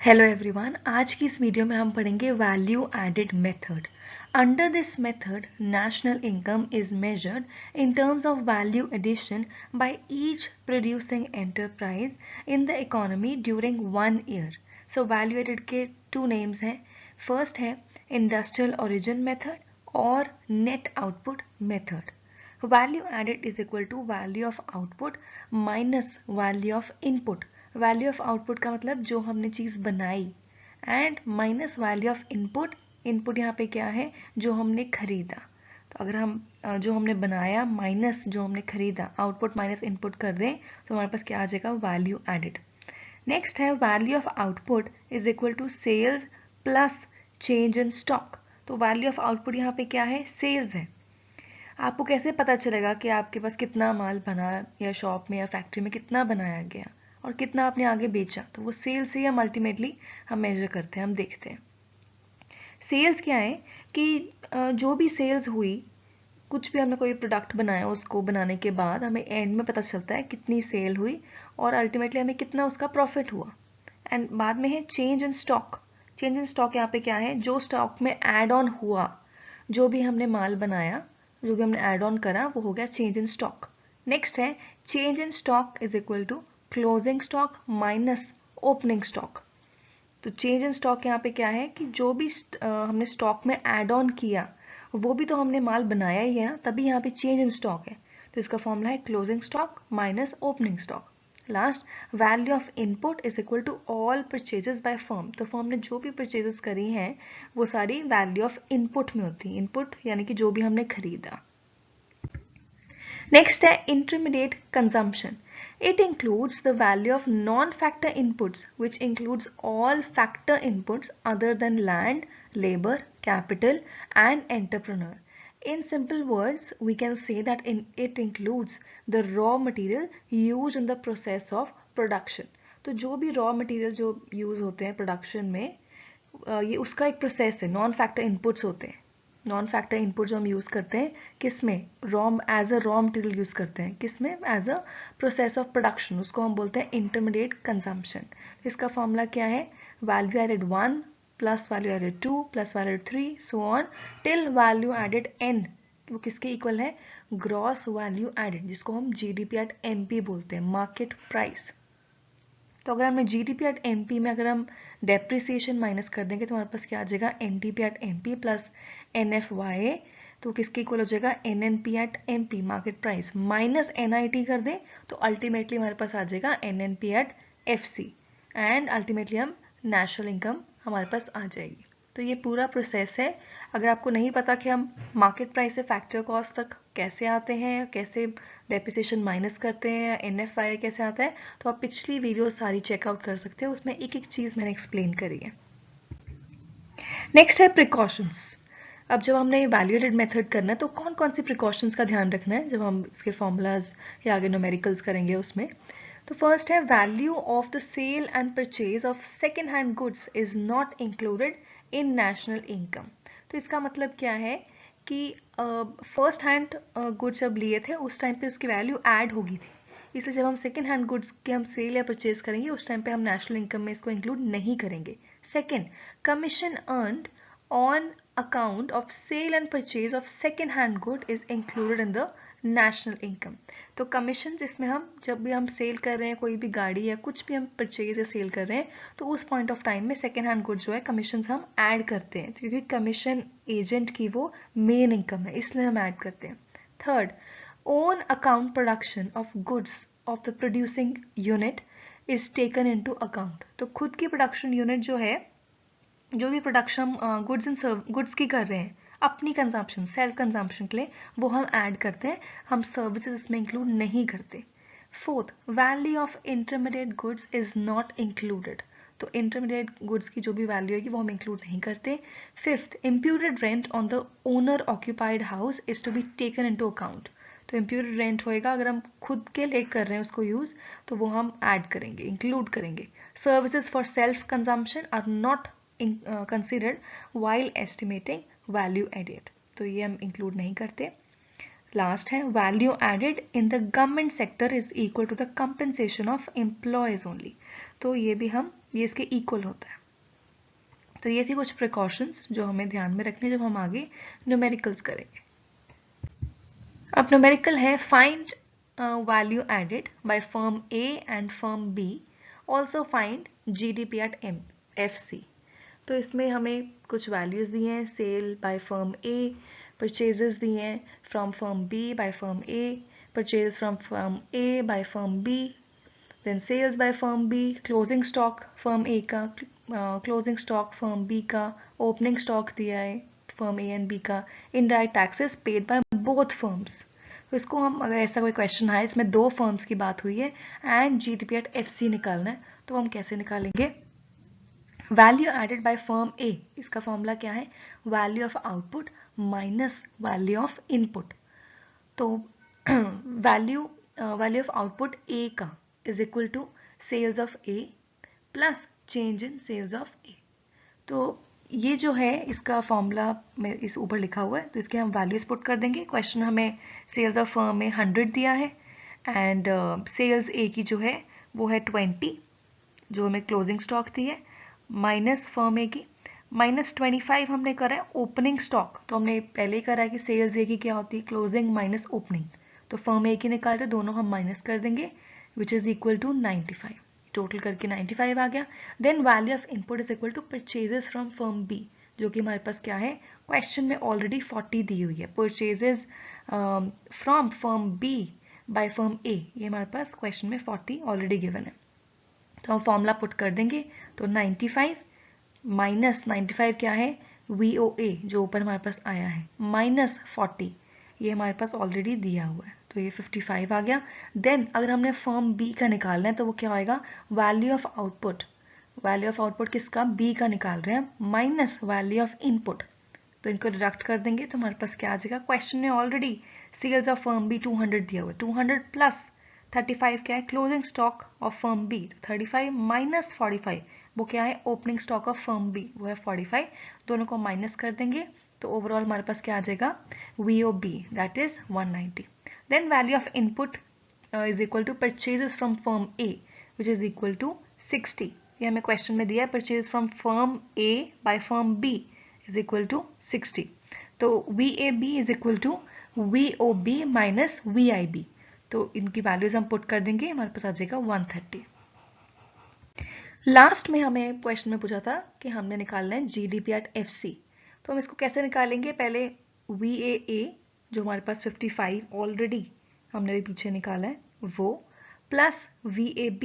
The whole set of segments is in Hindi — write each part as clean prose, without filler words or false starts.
हेलो एवरीवन, आज की इस वीडियो में हम पढ़ेंगे value added method. Under this method national income is measured in terms of value addition by each producing enterprise in the economy during 1 year. So value added के टू नेम्स हैं। फर्स्ट है इंडस्ट्रियल ओरिजिन मेथड और net output method. Value added is equal to value of output minus value of input. Value of output का मतलब जो हमने चीज बनाई and minus value of input. Input यहाँ पे क्या है, जो हमने खरीदा। तो अगर हम जो हमने बनाया माइनस जो हमने खरीदा, आउटपुट माइनस इनपुट कर दें तो हमारे पास क्या आ जाएगा, वैल्यू एडेड। नेक्स्ट है value of output is equal to sales plus change in stock. तो वैल्यू ऑफ आउटपुट यहाँ पे क्या है, सेल्स है। आपको कैसे पता चलेगा कि आपके पास कितना माल बना या शॉप में या फैक्ट्री में कितना बनाया गया और कितना आपने आगे बेचा, तो वो सेल्स से हम अल्टीमेटली हम मेजर करते हैं, हम देखते हैं। सेल्स क्या है कि जो भी सेल्स हुई, कुछ भी हमने कोई प्रोडक्ट बनाया, उसको बनाने के बाद हमें एंड में पता चलता है कितनी सेल हुई और अल्टीमेटली हमें कितना उसका प्रॉफिट हुआ। एंड बाद में है change in stock. Change in stock यहाँ पे क्या है, जो स्टॉक में एड ऑन हुआ, जो भी हमने माल बनाया, जो भी हमने ऐड ऑन करा, वो हो गया चेंज इन स्टॉक। नेक्स्ट है change in stock is equal to closing stock minus opening stock. तो चेंज इन स्टॉक यहाँ पे क्या है कि जो भी हमने स्टॉक में ऐड ऑन किया, वो भी तो हमने माल बनाया ही है ना, तभी यहाँ पे चेंज इन स्टॉक है। तो इसका फॉर्मूला है closing stock minus opening stock. Last, value of input is equal to all purchases by firm. तो फर्म ने जो भी परचेजेस करी हैं वो सारी वैल्यू ऑफ इनपुट में होती है। इनपुट यानी कि जो भी हमने खरीदा। नेक्स्ट है intermediate consumption. It includes the value of non-factor inputs, which includes all factor inputs other than land, labor, capital, and entrepreneur. In simple words, we can say that it includes the raw material used in the process of production. तो जो भी raw material जो use होते हैं production में, ये उसका एक प्रोसेस है, नॉन फैक्टर इनपुट्स होते हैं। नॉन फैक्टर इनपुट जो हम यूज़ करते हैं किस में, raw as a raw material use करते हैं, किस में, as a process of production, उसको हम बोलते हैं इंटरमीडिएट कंजम्पशन। इसका फॉर्मूला क्या है, value added 1 plus value added 2 plus value added 3 so on till value added n। वो किसके इक्वल है, ग्रॉस वैल्यू एडेड, जिसको हम जीडीपी एट एमपी बोलते हैं, मार्केट प्राइस। तो अगर हमने जीडीपी एट एमपी में अगर हम डेप्रिसिएशन माइनस कर देंगे तो हमारे पास क्या आ जाएगा, NDP at MP plus NFY. तो किसके इक्वल हो जाएगा, NNP at MP market price minus NIT कर दें तो अल्टीमेटली हमारे पास आ जाएगा NNP at FC. And ultimately हम नेशनल इनकम हमारे पास आ जाएगी। तो ये पूरा प्रोसेस है। अगर आपको नहीं पता कि हम मार्केट प्राइस से फैक्टर कॉस्ट तक कैसे आते हैं, कैसे डेप्रिसिएशन माइनस करते हैं, एनएफआई कैसे आता है, तो आप पिछली वीडियो सारी चेकआउट कर सकते हो, उसमें एक एक चीज़ मैंने एक्सप्लेन करी है। नेक्स्ट है प्रिकॉशंस। अब जब हमने वैल्यूएटेड मेथड करना है तो कौन कौन सी प्रिकॉशंस का ध्यान रखना है जब हम इसके फॉर्मूलाज या आगे न्यूमेरिकल्स करेंगे उसमें। तो फर्स्ट है value of the sale and purchase of second hand goods is not included in national income. तो इसका मतलब क्या है कि फर्स्ट हैंड गुड्स जब लिए थे उस टाइम पे उसकी वैल्यू ऐड होगी थी, इसलिए जब हम सेकेंड हैंड गुड्स के हम सेल या परचेज करेंगे उस टाइम पे हम नेशनल इनकम में इसको इंक्लूड नहीं करेंगे। Second, commission earned on account of sale and purchase of second hand good is included in the national income। तो कमीशन इसमें हम जब भी हम सेल कर रहे हैं कोई भी गाड़ी या कुछ भी हम परचेज या सेल कर रहे हैं तो उस पॉइंट ऑफ टाइम में सेकेंड हैंड गुड जो है कमीशन हम ऐड करते हैं, क्योंकि कमीशन एजेंट की वो मेन इनकम है, इसलिए हम ऐड करते हैं। Third, own account production of goods of the producing unit is taken into account. तो खुद की प्रोडक्शन यूनिट जो है, जो भी प्रोडक्शन गुड्स एंड गुड्स की कर रहे हैं अपनी कंजम्पशन सेल्फ कंजम्पशन के लिए, वो हम ऐड करते हैं, हम सर्विसेज इसमें इंक्लूड नहीं करते। Fourth, value of intermediate goods is not included. तो इंटरमीडिएट गुड्स की जो भी वैल्यू है वो हम इंक्लूड नहीं करते। Fifth, imputed rent on the owner occupied house is to be taken into account. तो इम्प्यूटेड रेंट होएगा, अगर हम खुद के लिए कर रहे हैं उसको यूज, तो वो हम ऐड करेंगे, इंक्लूड करेंगे। Services for self consumption are not considered while estimating value added। तो ये हम इंक्लूड नहीं करते। लास्ट है value added in the government sector is equal to the compensation of employees only. तो ये इसके इक्वल होता है। तो ये थी कुछ प्रिकॉशंस जो हमें ध्यान में रखने जब हम आगे न्यूमेरिकल्स करेंगे। अब न्यूमेरिकल है find value added by firm A and firm B, also find GDP at FC. तो इसमें हमें कुछ वैल्यूज दिए हैं, sale by firm A, purchases दिए हैं from firm B by firm A, purchase from firm A by firm B, then sales by firm B, closing stock firm A का, क्लोजिंग स्टॉक फर्म बी का, ओपनिंग स्टॉक दिया है फर्म ए एंड बी का, indirect taxes paid by both firms. तो इसको हम, अगर ऐसा कोई क्वेश्चन है इसमें दो फर्म्स की बात हुई है एंड जीडीपी एट एफसी निकालना है, तो हम कैसे निकालेंगे? Value added by firm A, इसका फॉर्मूला क्या है? Value of output minus value of input. तो वैल्यू ऑफ आउटपुट ए का is equal to sales of A plus change in sales of A. तो ये जो है इसका फॉर्मूला में इस ऊपर लिखा हुआ है, तो इसके हम वैल्यूज पुट कर देंगे। क्वेश्चन हमें सेल्स ऑफ फर्म में 100 दिया है एंड सेल्स ए की जो है वो है 20, जो हमें क्लोजिंग स्टॉक दी है, माइनस फर्म ए की माइनस 25 हमने करा है ओपनिंग स्टॉक। तो हमने पहले ही करा है कि सेल्स ए की क्या होती है? Closing minus opening. तो फर्म ए की निकालते दोनों हम माइनस कर देंगे, which is equal to 95। Total करके 95 आ गया। Then value of input is equal to purchases from firm B, जो कि हमारे पास क्या है? क्वेश्चन में ऑलरेडी 40 दी हुई है। Purchases from firm B by firm A, ये हमारे पास क्वेश्चन में 40 ऑलरेडी गिवन है। तो हम फॉर्मूला पुट कर देंगे, तो 95 माइनस 95 क्या है? VOA, जो ऊपर हमारे पास आया है, माइनस 40, ये हमारे पास ऑलरेडी दिया हुआ है, तो ये 55 आ गया। देन अगर हमने फर्म बी का निकालना है तो वो क्या आएगा? Value of output, value of output किसका? बी का निकाल रहे हैं, माइनस वैल्यू ऑफ इनपुट। तो इनको डिडक्ट कर देंगे तो हमारे पास क्या आ जाएगा? क्वेश्चन में already sales of firm B 200 दिया हुआ है, 200 प्लस 35 क्या है? Closing stock of firm B, 35 minus 45 वो क्या है? Opening stock of firm B, वो है 45। दोनों को माइनस कर देंगे तो ओवरऑल हमारे पास क्या आ जाएगा? VOB, that is 190। Then value of input is equal to purchases from firm A, which is equal to 60। ये हमें क्वेश्चन में दिया है, purchase from firm A by firm B is equal to 60। तो VAB is equal to VOB minus VIB। तो इनकी वैल्यूज हम पुट कर देंगे, हमारे पास आ जाएगा 130। लास्ट में हमें क्वेश्चन में पूछा था कि हमने निकालना है जीडीपी एट एफसी। तो हम इसको कैसे निकालेंगे? पहले VAA जो हमारे पास 55 ऑलरेडी हमने भी पीछे निकाला है वो, plus VAB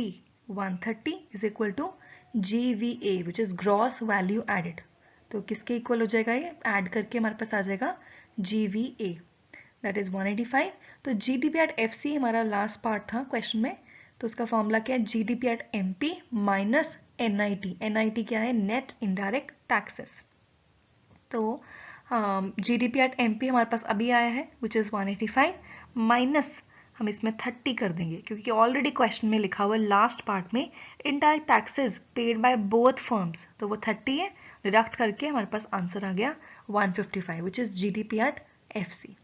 130 is equal to GVA which is gross value added. तो किसके इक्वल हो जाएगा? ये ऐड करके हमारे पास आ जाएगा GVA, दैट इज 185। तो जीडीपी एट एफसी हमारा लास्ट पार्ट था क्वेश्चन में, तो उसका फॉर्मूला क्या है? GDP at MP minus NIT। NIT क्या है? Net indirect taxes. तो जीडीपी एट एमपी हमारे पास अभी आया है विच इज 185 माइनस हम इसमें 30 कर देंगे, क्योंकि ऑलरेडी क्वेश्चन में लिखा हुआ है लास्ट पार्ट में indirect taxes paid by both firms, तो वो 30 है। डिडक्ट करके हमारे पास आंसर आ गया 155 which is GDP at FC.